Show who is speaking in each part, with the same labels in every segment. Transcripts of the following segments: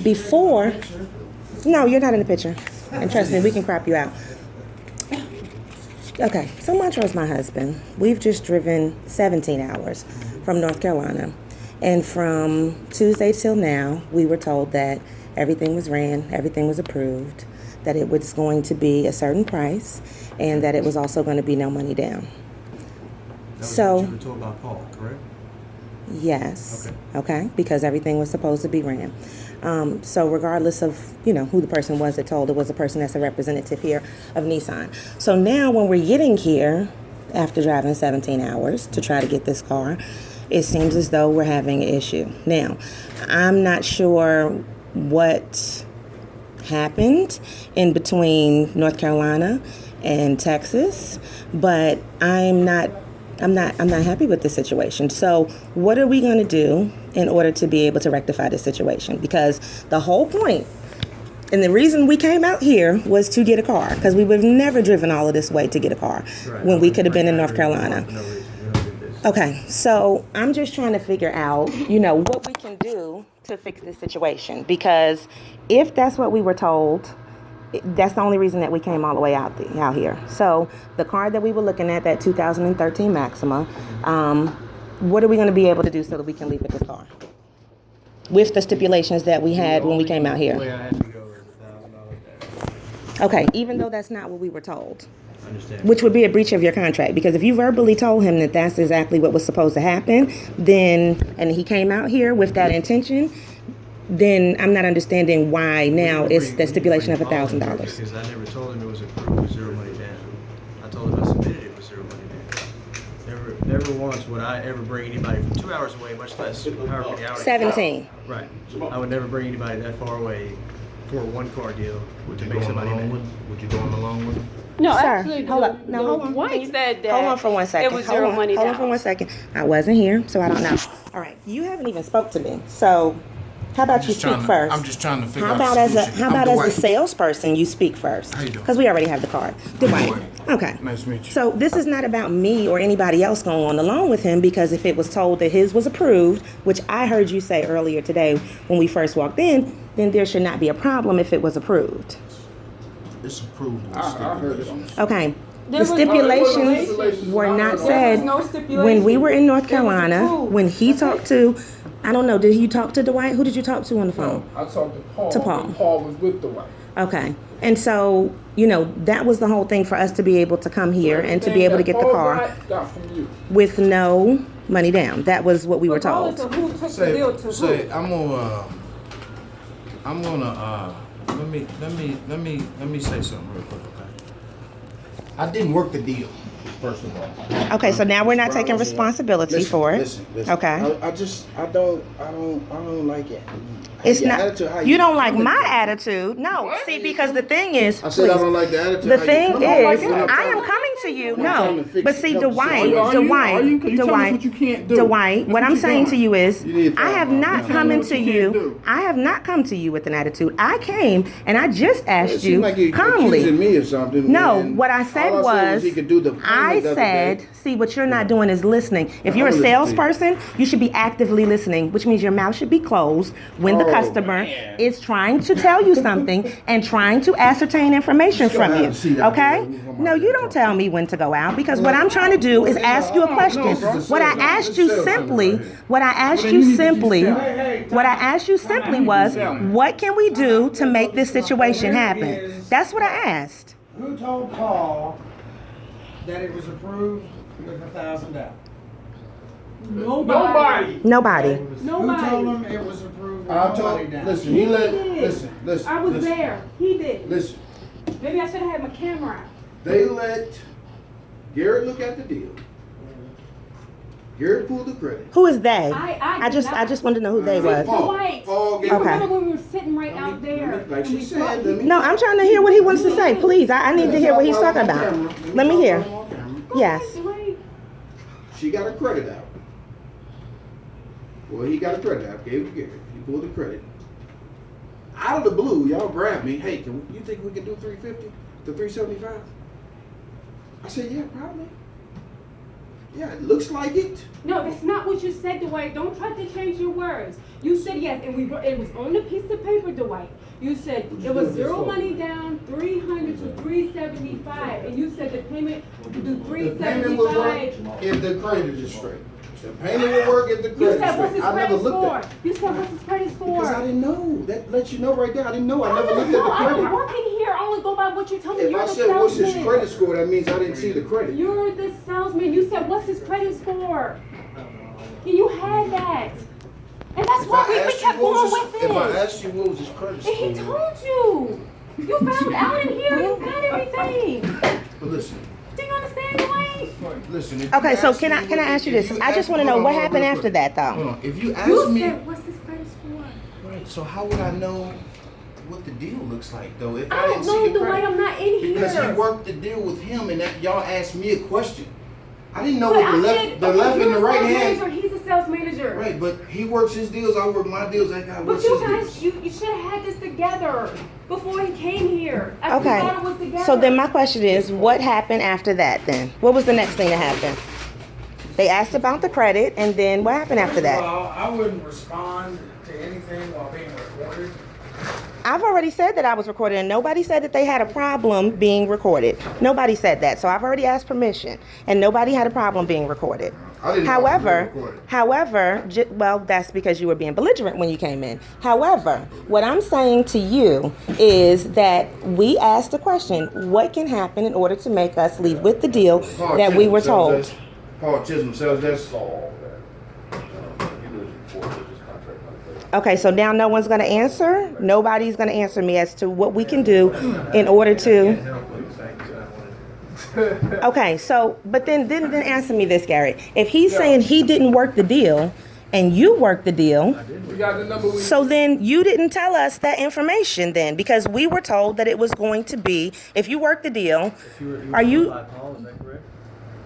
Speaker 1: before. No, you're not in the picture. And trust me, we can crop you out. Okay, so Montro's my husband. We've just driven 17 hours from North Carolina. And from Tuesday till now, we were told that everything was ran, everything was approved, that it was going to be a certain price, and that it was also going to be no money down.
Speaker 2: That was what you were told by Paul, correct?
Speaker 1: Yes. Okay, because everything was supposed to be ran. So regardless of, who the person was that told, it was a person that's a representative here of Nissan. So now when we're getting here, after driving 17 hours to try to get this car, it seems as though we're having an issue. Now, I'm not sure what happened in between North Carolina and Texas, but I'm not happy with this situation. So what are we going to do in order to be able to rectify this situation? Because the whole point and the reason we came out here was to get a car, because we would have never driven all of this way to get a car when we could have been in North Carolina. Okay, so I'm just trying to figure out, what we can do to fix this situation, because if that's what we were told, that's the only reason that we came all the way out here. So the car that we were looking at, that 2013 Maxima, what are we going to be able to do so that we can leave with this car? With the stipulations that we had when we came out here. Okay, even though that's not what we were told. Which would be a breach of your contract, because if you verbally told him that that's exactly what was supposed to happen, and he came out here with that intention, then I'm not understanding why now it's the stipulation of $1,000.
Speaker 2: Because I never told him it was approved with zero money down. I told him I submitted it with zero money down. Never once would I ever bring anybody from 2 hours away, much less however many hours.
Speaker 1: 17.
Speaker 2: Right. I would never bring anybody that far away for a one-car deal to make somebody mad.
Speaker 3: Would you go along with it?
Speaker 4: No,
Speaker 1: Sir,
Speaker 4: actually,
Speaker 1: hold on. No, hold on.
Speaker 4: Dwight said that
Speaker 1: hold on for 1 second.
Speaker 4: it was zero money down.
Speaker 1: Hold on for 1 second. I wasn't here, so I don't know. All right, you haven't even spoke to me, so how about you speak first?
Speaker 3: I'm just trying to figure
Speaker 1: How
Speaker 3: out
Speaker 1: about
Speaker 3: the
Speaker 1: as a
Speaker 3: solution.
Speaker 1: how about as
Speaker 3: Dwight.
Speaker 1: a salesperson you speak first?
Speaker 3: How you doing?
Speaker 1: Because we already have the card. Dwight. Okay.
Speaker 3: Nice to meet you.
Speaker 1: So this is not about me or anybody else going on along with him, because if it was told that his was approved, which I heard you say earlier today when we first walked in, then there should not be a problem if it was approved.
Speaker 3: It's approved.
Speaker 5: I heard it.
Speaker 1: Okay.
Speaker 4: There
Speaker 1: The
Speaker 4: was-
Speaker 1: stipulations were not
Speaker 4: There was
Speaker 1: said
Speaker 4: no stipulation.
Speaker 1: when we were in North
Speaker 4: It was
Speaker 1: Carolina,
Speaker 4: approved.
Speaker 1: when he talked to, I don't know, did he talk to Dwight? Who did you talk to on the phone?
Speaker 5: I talked to Paul.
Speaker 1: To Paul.
Speaker 5: And Paul was with the wife.
Speaker 1: Okay. And so, that was the whole thing for us to be able to come here and to be able to get the car
Speaker 5: Got from you.
Speaker 1: with no money down. That was what we were
Speaker 4: Regardless
Speaker 1: told.
Speaker 4: of who took the deal to who.
Speaker 3: Say, I'm gonna let me say something real quick, okay? I didn't work the deal, first of all.
Speaker 1: Okay, so now we're not taking responsibility for it.
Speaker 5: Listen.
Speaker 1: Okay.
Speaker 5: I don't like it.
Speaker 1: It's
Speaker 5: Your
Speaker 1: not.
Speaker 5: attitude, how
Speaker 1: You don't like
Speaker 5: coming
Speaker 1: my
Speaker 5: from.
Speaker 1: attitude. No. See, because the thing is,
Speaker 5: I said I
Speaker 1: please,
Speaker 5: don't like the attitude.
Speaker 1: the
Speaker 5: how you
Speaker 1: thing
Speaker 5: come
Speaker 1: is,
Speaker 5: from.
Speaker 1: I am coming to you.
Speaker 5: I'm trying
Speaker 1: No,
Speaker 5: to fix
Speaker 1: but
Speaker 5: it.
Speaker 1: see,
Speaker 5: No,
Speaker 1: Dwight,
Speaker 5: are you
Speaker 1: Dwight,
Speaker 5: telling us what you can't do?
Speaker 1: Dwight. What
Speaker 5: That's
Speaker 1: I'm
Speaker 5: what
Speaker 1: saying
Speaker 5: you're
Speaker 1: to you is,
Speaker 5: You need to
Speaker 1: I have
Speaker 5: find
Speaker 1: not
Speaker 5: out.
Speaker 1: come
Speaker 5: Tell me
Speaker 1: into
Speaker 5: what you can't
Speaker 1: you.
Speaker 5: do.
Speaker 1: I have not come to you with an attitude. I came and I just
Speaker 5: It
Speaker 1: asked
Speaker 5: seems
Speaker 1: you
Speaker 5: like you're
Speaker 1: calmly.
Speaker 5: accusing me of something.
Speaker 1: No,
Speaker 5: when
Speaker 1: what I said
Speaker 5: all
Speaker 1: was,
Speaker 5: he could do the
Speaker 1: I
Speaker 5: payment the other
Speaker 1: said,
Speaker 5: day.
Speaker 1: see, what you're not doing is listening. If you're a
Speaker 5: I'm listening to you.
Speaker 1: salesperson, you should be actively listening, which means your mouth should be closed when the
Speaker 5: Oh,
Speaker 1: customer is trying to tell you something and trying to ascertain information
Speaker 5: Just go
Speaker 1: from
Speaker 5: have
Speaker 1: you.
Speaker 5: a seat out
Speaker 1: Okay?
Speaker 5: there. We'll come
Speaker 1: No,
Speaker 5: out
Speaker 1: you
Speaker 5: there
Speaker 1: don't
Speaker 5: and
Speaker 1: tell me when to go out, because what I'm trying to do is ask you a question. What I asked you simply, what I asked you simply, what I asked you simply was, what can we do to make this situation happen? That's what I asked.
Speaker 6: Who told Paul that it was approved with $1,000?
Speaker 4: Nobody.
Speaker 1: Nobody.
Speaker 6: Who told him it was approved with
Speaker 5: I
Speaker 6: no money
Speaker 5: told.
Speaker 6: down?
Speaker 5: Listen.
Speaker 4: He
Speaker 5: He let.
Speaker 4: did.
Speaker 5: Listen.
Speaker 4: I was
Speaker 5: listen,
Speaker 4: there. He did.
Speaker 5: Listen.
Speaker 4: Maybe I should have had my camera out.
Speaker 5: They let Garrett look at the deal. Garrett pulled the credit.
Speaker 1: Who is they?
Speaker 4: I
Speaker 1: I just wanted to know who they
Speaker 5: See,
Speaker 1: was.
Speaker 5: Paul.
Speaker 4: Dwight.
Speaker 5: Paul gave
Speaker 4: You
Speaker 1: Okay.
Speaker 4: remember when we were sitting right out there?
Speaker 5: Like
Speaker 4: and
Speaker 5: she
Speaker 4: we
Speaker 5: said,
Speaker 4: talked-
Speaker 5: let me-
Speaker 1: No, I'm trying to hear what he wants to say. Please, I need to hear what he's talking about. Let me hear. Yes.
Speaker 4: Dwight.
Speaker 5: She got a credit out. Well, he got a credit out. Gave it to Garrett. He pulled the credit. Out of the blue, y'all grabbed me. Hey, you think we can do 350 to 375? I said, yeah, probably. Yeah, it looks like it.
Speaker 4: No, that's not what you said, Dwight. Don't try to change your words. You said yes, and it was on the piece of paper, Dwight. You said it was zero money down, 300 to 375, and you said the payment would do
Speaker 5: The payment will work
Speaker 4: 375.
Speaker 5: if the credit is straight. The payment will work if the
Speaker 4: You
Speaker 5: credit
Speaker 4: said
Speaker 5: is
Speaker 4: what's
Speaker 5: straight.
Speaker 4: his
Speaker 5: I never
Speaker 4: credit
Speaker 5: looked
Speaker 4: score?
Speaker 5: at it.
Speaker 4: You said what's his credit score?
Speaker 5: Because I didn't know. That lets you know right there. I didn't know. I
Speaker 4: I
Speaker 5: never
Speaker 4: don't
Speaker 5: looked
Speaker 4: know.
Speaker 5: at the
Speaker 4: I'm
Speaker 5: credit.
Speaker 4: working here. I only go by what you tell me.
Speaker 5: If
Speaker 4: You're
Speaker 5: I
Speaker 4: the
Speaker 5: said what's his
Speaker 4: salesman.
Speaker 5: credit score, that means I didn't see the credit.
Speaker 4: You're the salesman. You said what's his credit score? And you had that. And that's why we kept going with it.
Speaker 5: If I asked you what was his credit
Speaker 4: And he
Speaker 5: score,
Speaker 4: told you. You found out in here. You got everything.
Speaker 5: but listen,
Speaker 4: Do you understand, Dwight?
Speaker 5: listen. If
Speaker 1: Okay,
Speaker 5: you
Speaker 1: so
Speaker 5: ask
Speaker 1: can
Speaker 5: me
Speaker 1: I
Speaker 5: what-
Speaker 1: ask you
Speaker 5: if
Speaker 1: this? I just want to know
Speaker 5: hold
Speaker 1: what
Speaker 5: on,
Speaker 1: happened
Speaker 5: real
Speaker 1: after
Speaker 5: quick.
Speaker 1: that,
Speaker 5: Hold
Speaker 1: though.
Speaker 5: on. If you ask
Speaker 4: You
Speaker 5: me,
Speaker 4: said what's his credit score?
Speaker 5: right? So how would I know what the deal looks like though? If
Speaker 4: I
Speaker 5: didn't
Speaker 4: don't know,
Speaker 5: see the
Speaker 4: Dwight.
Speaker 5: credit?
Speaker 4: I'm not in here.
Speaker 5: Because he worked the deal with him, and that y'all asked me a question. I didn't know
Speaker 4: But
Speaker 5: what
Speaker 4: I
Speaker 5: the
Speaker 4: said,
Speaker 5: left
Speaker 4: okay,
Speaker 5: and the
Speaker 4: you're a
Speaker 5: right
Speaker 4: sales
Speaker 5: hand.
Speaker 4: manager, he's a sales manager.
Speaker 5: Right, but he works his deals. I work my deals. That guy
Speaker 4: But
Speaker 5: works
Speaker 4: you
Speaker 5: his
Speaker 4: guys,
Speaker 5: deals.
Speaker 4: you should have had this together before he came here. I
Speaker 1: Okay.
Speaker 4: thought it was together.
Speaker 1: So then my question is, what happened after that then? What was the next thing that happened? They asked about the credit, and then what happened after that?
Speaker 6: Well, I wouldn't respond to anything while being recorded.
Speaker 1: I've already said that I was recorded, and nobody said that they had a problem being recorded. Nobody said that. So I've already asked permission, and nobody had a problem being recorded.
Speaker 5: I didn't know it was
Speaker 1: However,
Speaker 5: being recorded.
Speaker 1: well, that's because you were being belligerent when you came in. However, what I'm saying to you is that we asked the question, what can happen in order to make us leave with the deal that we were told?
Speaker 5: Paul Chisholm, sales desk.
Speaker 1: Okay, so now no one's going to answer? Nobody's going to answer me as to what we can do in order to... Okay, so, but then answer me this, Garrett. If he's saying he didn't work the deal and you worked the deal,
Speaker 6: We got the number.
Speaker 1: so then you didn't tell us that information then, because we were told that it was going to be, if you worked the deal, are you...
Speaker 2: Paul, is that correct?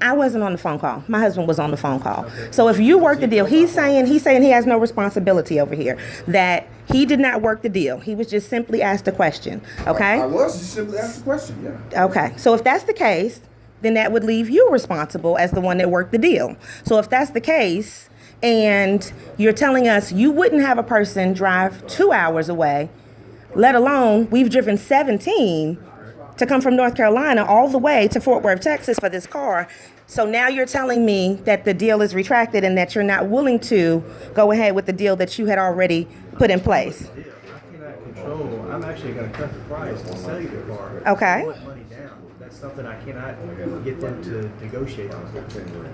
Speaker 1: I wasn't on the phone call. My husband was on the phone call. So if you work the deal, he's saying he has no responsibility over here. That he did not work the deal. He was just simply asked a question. Okay?
Speaker 5: I was just simply asked the question. Yeah.
Speaker 1: Okay. So if that's the case, then that would leave you responsible as the one that worked the deal. So if that's the case, and you're telling us you wouldn't have a person drive 2 hours away, let alone we've driven 17 to come from North Carolina all the way to Fort Worth, Texas for this car. So now you're telling me that the deal is retracted and that you're not willing to go ahead with the deal that you had already put in place.
Speaker 2: I cannot control. I'm actually going to cut the price to sell you the car.
Speaker 1: Okay.
Speaker 2: I want money down. That's something I cannot get them to negotiate on.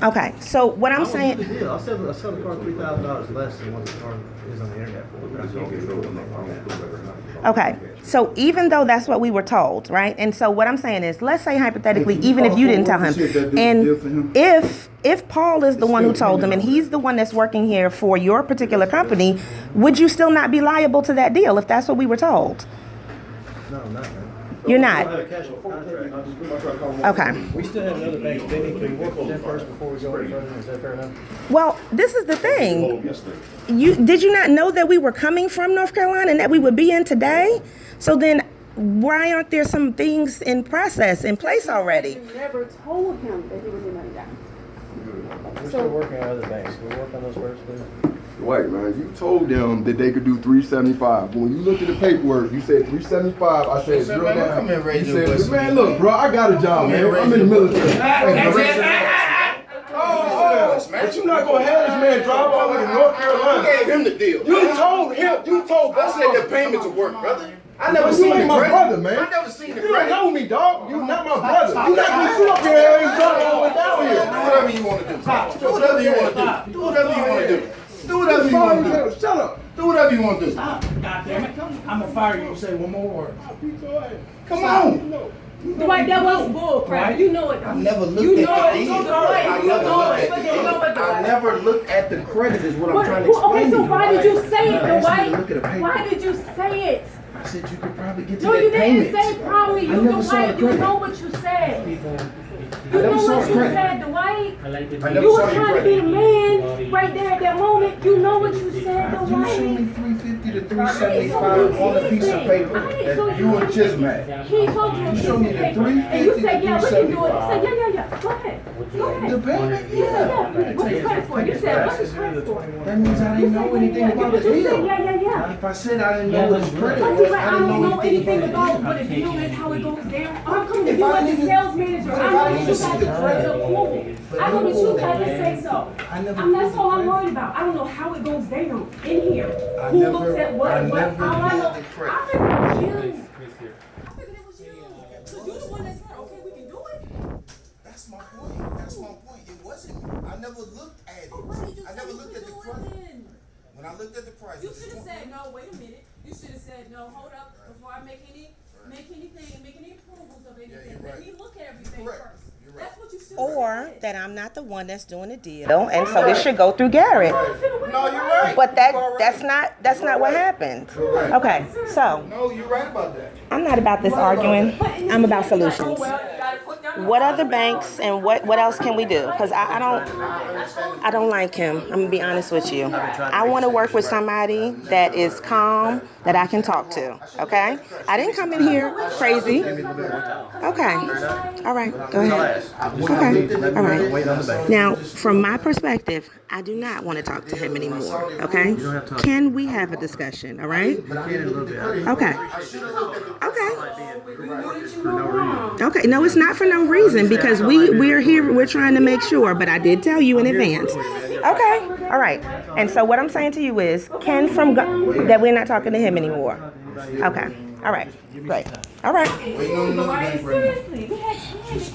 Speaker 1: Okay, so what I'm
Speaker 2: I will do
Speaker 1: saying,
Speaker 2: the deal. I'll sell the car $3,000 less than what the car is on the internet for, but I can't control them.
Speaker 1: okay, so even though that's what we were told, right? And so what I'm saying is, let's say hypothetically, even if you didn't tell him, and if Paul is the one who told him and he's the one that's working here for your particular company, would you still not be liable to that deal if that's what we were told?
Speaker 2: No, I'm not, man.
Speaker 1: You're
Speaker 2: I
Speaker 1: not.
Speaker 2: have a casual contract.
Speaker 1: Okay.
Speaker 2: We still have another bank pending. Can we work with them first before we go any further? Is that fair enough?
Speaker 1: Well, this is the thing. Did you not know that we were coming from North Carolina and that we would be in today? So then why aren't there some things in place already?
Speaker 4: You never told him that he was in money down.
Speaker 2: We're still working on other banks. Can we work on those first, please?
Speaker 7: Dwight, man, you told them that they could do 375. When you looked at the paperwork, you said 375. I said,
Speaker 5: Said,
Speaker 7: drill
Speaker 5: man,
Speaker 7: down.
Speaker 5: come here, raise
Speaker 7: You
Speaker 5: your
Speaker 7: said,
Speaker 5: voice.
Speaker 7: man, look, bro, I got a job, man. I'm in the military. But you not gonna have this man drive all the way to North
Speaker 5: Who
Speaker 7: Carolina.
Speaker 5: gave him the deal?
Speaker 7: You told him. You told
Speaker 5: I said the payments will work, brother. I never
Speaker 7: You
Speaker 5: seen
Speaker 7: ain't
Speaker 5: the
Speaker 7: my
Speaker 5: credit.
Speaker 7: brother, man.
Speaker 5: I never seen the
Speaker 7: You don't
Speaker 5: credit.
Speaker 7: know me, dog. You not my brother. You not gonna sit up here and drive all the way down
Speaker 5: Do
Speaker 7: here.
Speaker 5: whatever you want to do. Do whatever you want to do. Do whatever you want to do. Do whatever you want to do.
Speaker 7: Shut up.
Speaker 5: Do whatever you want to do.
Speaker 6: God damn it. I'm gonna fire you and say one more word.
Speaker 5: Come on.
Speaker 4: Dwight, that was bull crap. You know it.
Speaker 5: I never looked
Speaker 4: You
Speaker 5: at
Speaker 4: know
Speaker 5: the
Speaker 4: it.
Speaker 5: deal.
Speaker 4: Dwight,
Speaker 5: I
Speaker 4: you
Speaker 5: never
Speaker 4: know
Speaker 5: looked
Speaker 4: it.
Speaker 5: at the
Speaker 4: You know it,
Speaker 5: deal. I
Speaker 4: Dwight.
Speaker 5: never looked at the credit is what I'm trying to
Speaker 4: Okay,
Speaker 5: explain to
Speaker 4: so
Speaker 5: you.
Speaker 4: why did you say it,
Speaker 5: You asked me to
Speaker 4: Dwight?
Speaker 5: look at a paper.
Speaker 4: Why did you say it?
Speaker 5: I said you could probably get to
Speaker 4: No,
Speaker 5: that
Speaker 4: you
Speaker 5: payment.
Speaker 4: didn't say probably.
Speaker 5: I
Speaker 4: You
Speaker 5: never saw the
Speaker 4: Dwight, you
Speaker 5: credit.
Speaker 4: know what you said. You
Speaker 5: never
Speaker 4: know
Speaker 5: saw
Speaker 4: what
Speaker 5: the
Speaker 4: you
Speaker 5: credit.
Speaker 4: said, Dwight.
Speaker 5: I never
Speaker 4: You
Speaker 5: saw
Speaker 4: were
Speaker 5: your
Speaker 4: trying to be
Speaker 5: credit.
Speaker 4: a man right there at that moment. You know what you said,
Speaker 5: You showed me
Speaker 4: Dwight.
Speaker 5: $350
Speaker 3: you the 375 on a piece of paper that you and Chisholm had.
Speaker 4: He told you.
Speaker 3: You showed me the 350
Speaker 4: And you said, yeah, we can do it. You
Speaker 3: 375.
Speaker 4: said, yeah. Go ahead. Go ahead.
Speaker 3: The payment,
Speaker 4: You said,
Speaker 3: yeah.
Speaker 4: yeah. What's his credit score? You said, what's his credit score?
Speaker 3: That means I didn't know anything about the
Speaker 4: You said,
Speaker 3: deal.
Speaker 4: yeah.
Speaker 3: If I said I didn't know his credit,
Speaker 4: But you like,
Speaker 3: I
Speaker 4: I
Speaker 3: didn't
Speaker 4: don't know anything
Speaker 3: about
Speaker 4: about
Speaker 3: it.
Speaker 4: what a deal is, how it goes down. I'm coming to
Speaker 3: If
Speaker 4: you
Speaker 3: I
Speaker 4: as a
Speaker 3: didn't-
Speaker 4: sales manager.
Speaker 3: but
Speaker 4: I
Speaker 3: if
Speaker 4: know
Speaker 3: I
Speaker 4: that
Speaker 3: didn't
Speaker 4: you
Speaker 3: see
Speaker 4: got
Speaker 3: the
Speaker 4: the
Speaker 3: credit-
Speaker 4: approval.
Speaker 3: but
Speaker 4: I know that you
Speaker 3: approval,
Speaker 4: got to
Speaker 3: man.
Speaker 4: say so.
Speaker 3: I never
Speaker 4: That's all I'm
Speaker 3: pulled the
Speaker 4: worried about. I don't know how it goes down in here.
Speaker 3: I
Speaker 4: Who
Speaker 3: never-
Speaker 4: looks at what?
Speaker 3: I
Speaker 4: All
Speaker 3: never
Speaker 4: I know,
Speaker 3: pulled the credit.
Speaker 4: I figured it was you. I figured it was you. Because you're the one that said, okay, we can do it.
Speaker 3: That's my point. That's my point. It wasn't me. I never looked at it.
Speaker 4: Why did you
Speaker 3: I
Speaker 4: say
Speaker 3: never
Speaker 4: you
Speaker 3: looked
Speaker 4: could
Speaker 3: at the
Speaker 4: do it
Speaker 3: credit.
Speaker 4: then?
Speaker 3: When I looked at the price,
Speaker 4: You should have said, no, wait a minute. You should have said, no, hold up, before I make anything, make any approvals of anything.
Speaker 3: you're
Speaker 4: Let
Speaker 3: right.
Speaker 4: me look at everything
Speaker 3: Correct.
Speaker 4: first.
Speaker 3: You're right.
Speaker 4: That's what you should have
Speaker 1: Or
Speaker 4: said.
Speaker 1: that I'm not the one that's doing the deal, and so it should go through Garrett.
Speaker 3: No, you're right.
Speaker 1: But
Speaker 3: You are right.
Speaker 1: that's not what happened.
Speaker 3: You're right.
Speaker 1: Okay, so
Speaker 3: No, you're right about that.
Speaker 1: I'm not about this arguing. I'm about solutions. What other banks and what else can we do? Because I don't like him. I'm gonna be honest with you. I want to work with somebody that is calm, that I can talk to. Okay? I didn't come in here crazy. Okay. All right. Go ahead. Okay. All right.
Speaker 2: Wait on the bank.
Speaker 1: Now, from my perspective, I do not want to talk to him anymore. Okay? Can we have a discussion? All right?
Speaker 2: You can in a little bit.
Speaker 1: Okay.
Speaker 3: I should have looked at the
Speaker 1: Okay.
Speaker 2: For no reason.
Speaker 1: Okay, no, it's not for no reason because we're here, we're trying to make sure, but I did tell you in advance. Okay, all right. And so what I'm saying to you is, Ken that we're not talking to him anymore. Okay, all right, great. All right.
Speaker 3: Wait on the bank right now.
Speaker 4: Seriously, we had time to get